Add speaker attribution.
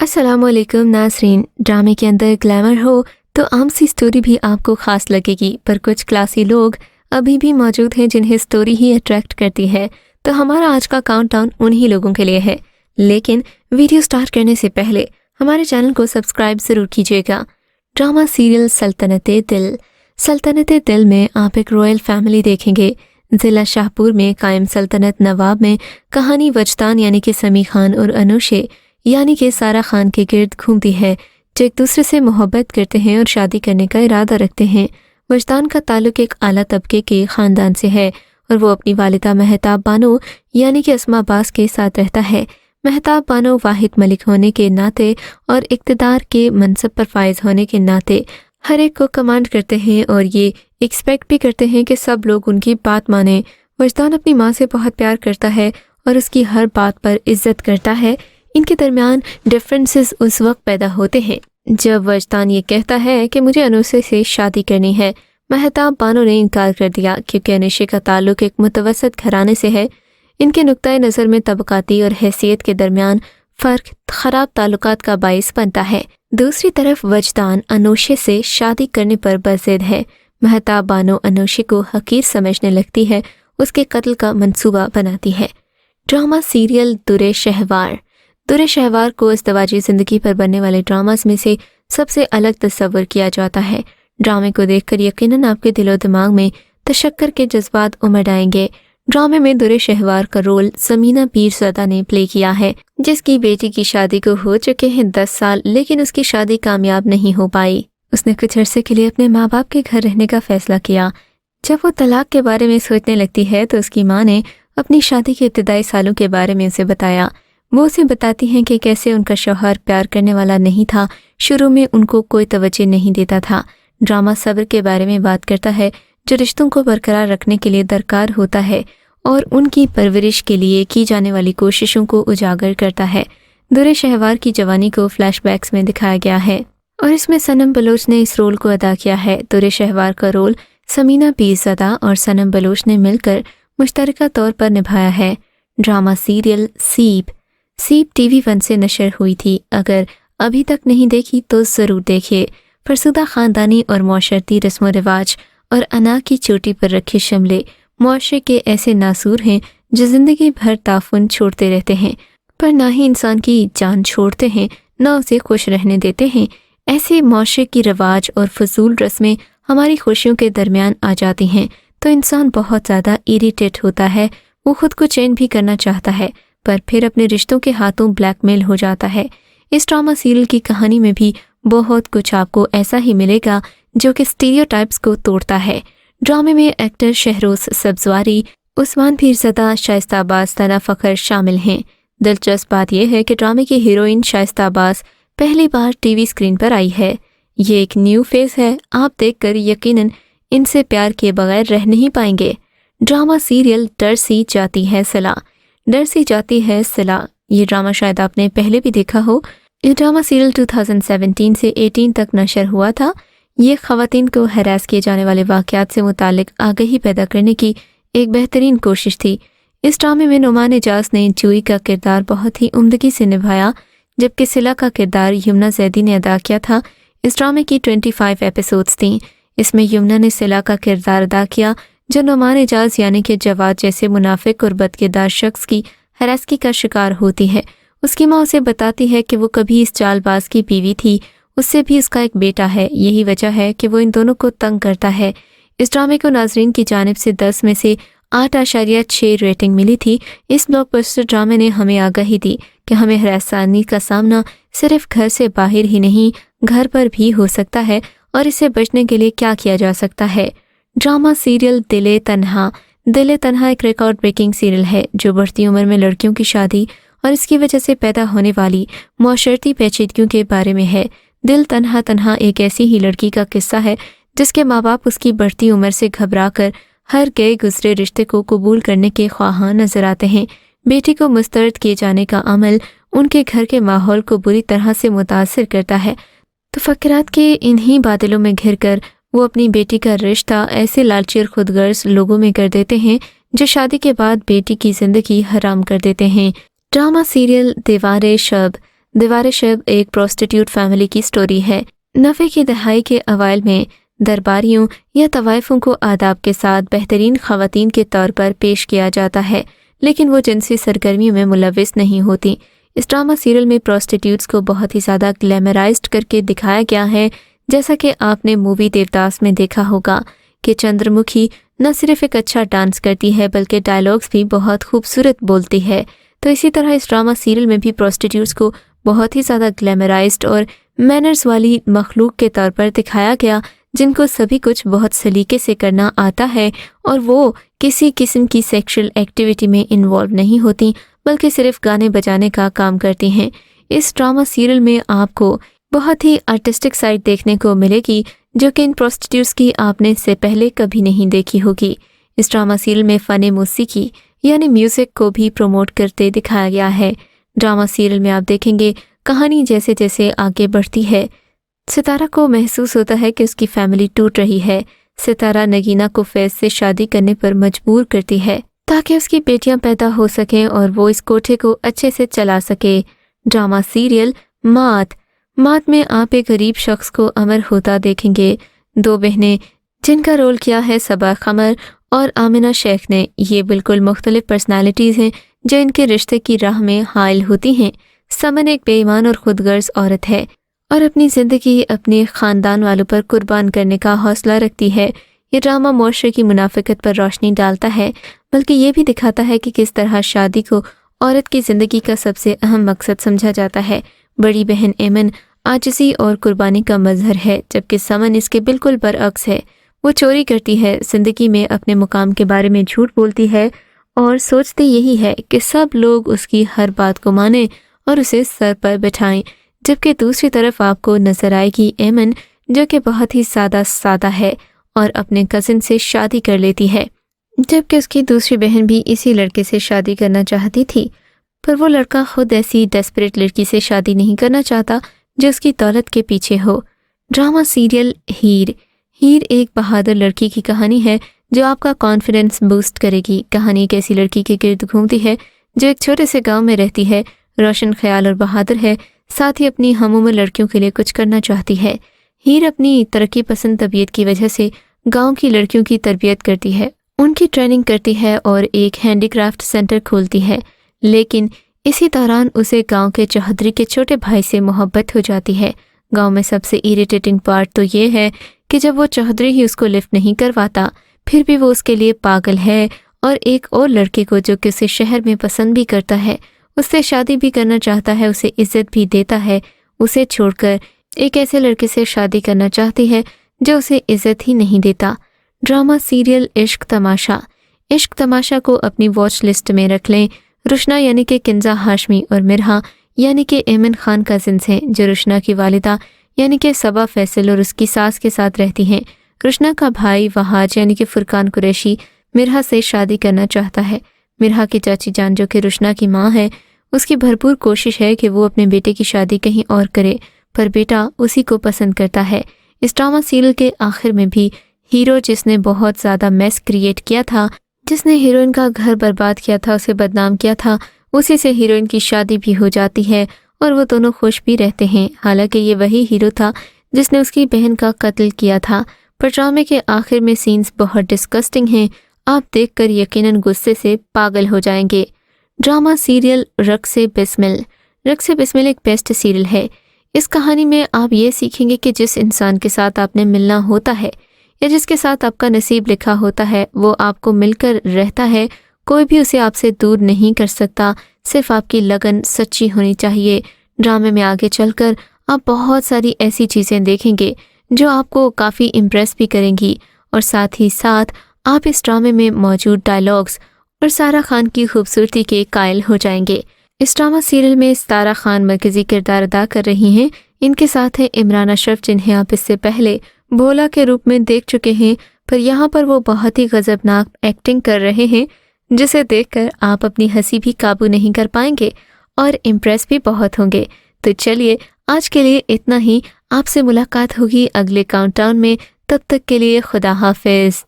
Speaker 1: अस्सलाम वालेकुम नाज़रीन। ड्रामे के अंदर ग्लैमर हो तो आम सी स्टोरी भी आपको ख़ास लगेगी, पर कुछ क्लासी लोग अभी भी मौजूद हैं जिन्हें स्टोरी ही अट्रैक्ट करती है। तो हमारा आज का काउंटडाउन उन्हीं लोगों के लिए है। लेकिन वीडियो स्टार्ट करने से पहले हमारे चैनल को सब्सक्राइब ज़रूर कीजिएगा। ड्रामा सीरियल सल्तनत दिल में आप एक रॉयल फैमिली देखेंगे। ज़िला शाहपुर में कायम सल्तनत नवाब में कहानी वजदान यानी कि समी खान और अनुशे यानी कि सारा खान के गिर्द घूमती है, जो एक दूसरे से मोहब्बत करते हैं और शादी करने का इरादा रखते हैं। वजदान का ताल्लुक एक आला तबके के ख़ानदान से है और वो अपनी वालिदा महताब बानो यानी कि अस्मा अब्बास के साथ रहता है। महताब बानो वाहिद मलिक होने के नाते और इक़्तिदार के मनसब पर फायज होने के नाते हर एक को कमांड करते हैं और ये एक्सपेक्ट भी करते हैं कि सब लोग उनकी बात माने। वजदान अपनी माँ से बहुत प्यार करता है और उसकी हर बात पर इज्जत करता है। इनके दरमियान डिफरेंसेस उस वक्त पैदा होते हैं जब वजदान ये कहता है कि मुझे अनुशे से शादी करनी है। महताब बानो ने इनकार कर दिया क्योंकि अनुशे का ताल्लुक एक मुतवसत घराने से है। इनके नुक्ता नज़र में तबकाती और हैसियत के दरमियान फ़र्क ख़राब ताल्लुकात का बाइस बनता है। दूसरी तरफ वजदान अनुशे से शादी करने पर बज़िद है। महताब बानो अनुशे को हकीर समझने लगती है, उसके कत्ल का मंसूबा बनाती है। ड्रामा सीरियल दुरे शहवार को इज़्दिवाजी ज़िंदगी पर बनने वाले ड्रामास में से सबसे अलग तस्वर किया जाता है। ड्रामे को देखकर यकीनन आपके दिलो दिमाग में तशक्कर के जज्बात उमड़ आएंगे। ड्रामे में दुरे शहवार का रोल समीना पीरज़ादा ने प्ले किया है, जिसकी बेटी की शादी को हो चुके हैं 10 साल, लेकिन उसकी शादी कामयाब नहीं हो पाई। उसने कुछ अरसे के लिए अपने माँ बाप के घर रहने का फैसला किया। जब वो तलाक के बारे में सोचने लगती है तो उसकी माँ ने अपनी शादी के इब्तिदाई सालों के बारे में उसे बताया। वो उसे बताती हैं कि कैसे उनका शौहर प्यार करने वाला नहीं था, शुरू में उनको कोई तवज्जो नहीं देता था। ड्रामा सब्र के बारे में बात करता है जो रिश्तों को बरकरार रखने के लिए दरकार होता है और उनकी परवरिश के लिए की जाने वाली कोशिशों को उजागर करता है। दुरे शहवार की जवानी को फ्लैशबैक्स में दिखाया गया है और इसमें सनम बलोच ने इस रोल को अदा किया है। दुरे शहवार का रोल समीना पीरज़ादा और सनम बलोच ने मिलकर मुश्तरका तौर पर निभाया है। ड्रामा सीरियल सीप TV 1 से नशर हुई थी। अगर अभी तक नहीं देखी तो ज़रूर देखिए। फरसुदा ख़ानदानी और माशरती रस्म व रिवाज और अना की चोटी पर रखे शमले मुआशरे के ऐसे नासूर हैं जो ज़िंदगी भर ताफुन छोड़ते रहते हैं, पर ना ही इंसान की जान छोड़ते हैं ना उसे खुश रहने देते हैं। ऐसे मुआशरे की रवाज और फजूल रस्में हमारी खुशियों के दरमियान आ जाती हैं तो इंसान बहुत ज़्यादा इरिटेट होता है। वो खुद को चेंज भी करना चाहता है पर फिर अपने रिश्तों के हाथों ब्लैकमेल हो जाता है। इस ड्रामा सीरियल की कहानी में भी बहुत कुछ आपको ऐसा ही मिलेगा जो कि स्टीरियोटाइप्स को तोड़ता है। ड्रामे में एक्टर शहरोज सब्जवारी, उस्मान पीरज़ादा, शाइस्ता अब्बास, तना फ़खर शामिल हैं। दिलचस्प बात यह है कि ड्रामे की हीरोइन शाइस्ता अब्बास पहली बार TV स्क्रीन पर आई है। ये एक न्यू फेस है, आप देखकर यकीनन इनसे प्यार किए बगैर रह नहीं पाएंगे। ड्रामा सीरियल डरसी जाती है सिला। ये ड्रामा शायद आपने पहले भी देखा हो। ये ड्रामा सीरियल 2017 से 18 तक नशर हुआ था। ये ख़वातीन को हरास किए जाने वाले वाक़यात से मुतालिक आगाही पैदा करने की एक बेहतरीन कोशिश थी। इस ड्रामे में नुमान एजाज ने जूही का किरदार बहुत ही उम्दगी से निभाया, जबकि सिला का किरदार यमुना जैदी ने अदा किया था। इस ड्रामे की 25 एपिसोड्स थीं। इसमें यमुना ने सिला का किरदार अदा किया जो नुमान एजाज यानी कि जवाद जैसे मुनाफिक और बदकिरदार शख्स की हरासगी का शिकार होती है। उसकी माँ उसे बताती है कि वो कभी इस चालबाज की बीवी थी, उससे भी उसका एक बेटा है। यही वजह है कि वो इन दोनों को तंग करता है। इस ड्रामे को नाजरीन की जानिब से 10 में से 8.6 रेटिंग मिली थी। इस ब्लॉकबस्टर ड्रामे ने हमें आगाही दी कि हमें हरासानी का सामना सिर्फ घर से बाहर ही नहीं, घर पर भी हो सकता है और इससे बचने के लिए क्या किया जा सकता है। ड्रामा सीरियल दिल तन्हा एक रिकॉर्ड ब्रेकिंग सीरियल है जो बढ़ती उम्र में लड़कियों की शादी और इसकी वजह से पैदा होने वाली मुआशरती पेचीदगियों के बारे में है। दिल तन्हा एक ऐसी ही लड़की का किस्सा है जिसके माँ बाप उसकी बढ़ती उम्र से घबराकर हर गए गुजरे रिश्ते को कबूल करने के ख्वाहां नजर आते हैं। बेटी को मुस्तरद किए जाने का अमल उनके घर के माहौल को बुरी तरह से मुतासर करता है। तो फ़करात के इन्हीं बादलों में घिर कर वो अपनी बेटी का रिश्ता ऐसे लालची और खुदगर्ज लोगों में कर देते हैं जो शादी के बाद बेटी की ज़िंदगी हराम कर देते हैं। ड्रामा सीरियल दीवार शब दीवार शब एक प्रोस्टिट्यूट फैमिली की स्टोरी है। 90 की दहाई के अवाइल में दरबारियों या तवाइफों को आदाब के साथ बेहतरीन ख़वातीन के तौर पर पेश किया जाता है, लेकिन वो जिनसी सरगर्मियों में मुलविस नहीं होती। इस ड्रामा सीरियल में प्रोस्टिट्यूट्स को बहुत ही ज़्यादा ग्लैमराइज्ड करके दिखाया गया है, जैसा कि आपने मूवी देवदास में देखा होगा कि चंद्रमुखी न सिर्फ एक अच्छा डांस करती है बल्कि डायलॉग्स भी बहुत खूबसूरत बोलती है। तो इसी तरह इस ड्रामा सीरियल में भी प्रोस्टिट्यूट्स को बहुत ही ज़्यादा ग्लैमराइज्ड और मैनर्स वाली मखलूक के तौर पर दिखाया गया, जिनको सभी कुछ बहुत सलीके से करना आता है और वो किसी किस्म की सेक्सुअल एक्टिविटी में इन्वॉल्व नहीं होती, बल्कि सिर्फ गाने बजाने का काम करती हैं। इस ड्रामा सीरियल में आपको बहुत ही आर्टिस्टिक साइड देखने को मिलेगी, जो कि इन प्रोस्टिट्यूट्स की आपने इससे पहले कभी नहीं देखी होगी। इस ड्रामा सीरियल में फ़न मौसीकी यानी म्यूज़िक को भी प्रमोट करते दिखाया गया है। ड्रामा सीरियल में आप देखेंगे कहानी जैसे जैसे आगे बढ़ती है, सितारा को महसूस होता है कि उसकी फैमिली टूट रही है। सितारा नगीना को फैज़ से शादी करने पर मजबूर करती है ताकि उसकी बेटियां पैदा हो सकें और वो इस कोठे को अच्छे से चला सके। ड्रामा सीरियल मात में आप एक गरीब शख्स को अमर होता देखेंगे। 2 बहनें जिनका रोल किया है सबा खमर और आमिना शेख ने, ये बिल्कुल मुख्तलिफ पर्सनालिटीज़ हैं जो इनके रिश्ते की राह में हाइल होती हैं। समन एक बेईमान और खुदगर्ज औरत है और अपनी ज़िंदगी अपने ख़ानदान वालों पर कुर्बान करने का हौसला रखती है। ये ड्रामा मुआशरे की मुनाफिकत पर रोशनी डालता है, बल्कि ये भी दिखाता है कि किस तरह शादी को औरत की ज़िंदगी का सबसे अहम मकसद समझा जाता है। बड़ी बहन एमन आजिज़ी और कुर्बानी का मजहर है, जबकि समन इसके बिल्कुल बरअक्स है। वो चोरी करती है, ज़िंदगी में अपने मुकाम के बारे में झूठ बोलती है और सोचती यही है कि सब लोग उसकी हर बात को मानें और उसे सर पर बिठाएं। जबकि दूसरी तरफ आपको नजर आएगी एमन, जो कि बहुत ही सादा है और अपने कज़न से शादी कर लेती है, जबकि उसकी दूसरी बहन भी इसी लड़के से शादी करना चाहती थी, पर वो लड़का खुद ऐसी डेस्परेट लड़की से शादी नहीं करना चाहता जो उसकी दौलत के पीछे हो। ड्रामा सीरियल हीर एक बहादुर लड़की की कहानी है जो आपका कॉन्फिडेंस बूस्ट करेगी। कहानी एक ऐसी लड़की के गिर्द घूमती है जो एक छोटे से गांव में रहती है, रोशन ख्याल और बहादुर है, साथ ही अपनी हमउम्र लड़कियों के लिए कुछ करना चाहती है। हीर अपनी तरक्की पसंद तबीयत की वजह से गांव की लड़कियों की तरबियत करती है, उनकी ट्रेनिंग करती है और एक हैंडीक्राफ्ट सेंटर खोलती है। लेकिन इसी दौरान उसे गांव के चौधरी के छोटे भाई से मोहब्बत हो जाती है। गांव में सबसे इरिटेटिंग पार्ट तो ये है कि जब वो चौधरी ही उसको लिफ्ट नहीं करवाता, फिर भी वो उसके लिए पागल है और एक और लड़के को जो कि उसे शहर में पसंद भी करता है, उससे शादी भी करना चाहता है, उसे इज्जत भी देता है, उसे छोड़कर एक ऐसे लड़के से शादी करना चाहती है जो उसे इज्जत ही नहीं देता। ड्रामा सीरियल इश्क तमाशा को अपनी वॉच लिस्ट में रख लें। रुशना यानी कि किंजा हाशमी और मिरहा यानी कि एमन खान कजिन्स हैं, जो रुशना की वालिदा यानी कि सबा फैसल और उसकी सास के साथ रहती हैं। रुशना का भाई वहाज यानी कि फुरकान कुरैशी मिरहा से शादी करना चाहता है। मिरहा की चाची जान, जो कि रुशना की माँ है, उसकी भरपूर कोशिश है कि वो अपने बेटे की शादी कहीं और करे, पर बेटा उसी को पसंद करता है। इस ड्रामा सीरियल के आखिर में भी हीरो, जिसने बहुत ज़्यादा मैस क्रिएट किया था, जिसने हीरोइन का घर बर्बाद किया था, उसे बदनाम किया था, उसी से हीरोइन की शादी भी हो जाती है और वो दोनों खुश भी रहते हैं। हालांकि ये वही हीरो था जिसने उसकी बहन का कत्ल किया था। पर ड्रामे के आखिर में सीन्स बहुत डिस्गस्टिंग हैं, आप देखकर यकीनन गुस्से से पागल हो जाएंगे। ड्रामा सीरियल रक्से बिस्मिल एक बेस्ट सीरियल है। इस कहानी में आप ये सीखेंगे कि जिस इंसान के साथ आपने मिलना होता है या जिसके साथ आपका नसीब लिखा होता है, वो आपको मिलकर रहता है। कोई भी उसे आपसे दूर नहीं कर सकता, सिर्फ आपकी लगन सच्ची होनी चाहिए। ड्रामे में आगे चलकर आप बहुत सारी ऐसी चीज़ें देखेंगे जो आपको काफ़ी इम्प्रेस भी करेंगी और साथ ही साथ आप इस ड्रामे में मौजूद डायलॉग्स और सारा खान की खूबसूरती के कायल हो जाएंगे। इस ड्रामा सीरियल में सारा खान मरकजी किरदार अदा कर रही हैं। इनके साथ हैं इमरान अशरफ, जिन्हें आप इससे पहले भोला के रूप में देख चुके हैं, पर यहाँ पर वो बहुत ही गजबनाक एक्टिंग कर रहे हैं, जिसे देखकर आप अपनी हंसी भी काबू नहीं कर पाएंगे और इम्प्रेस भी बहुत होंगे। तो चलिए आज के लिए इतना ही। आपसे मुलाकात होगी अगले काउंटडाउन में, तब तक के लिए खुदा हाफिज।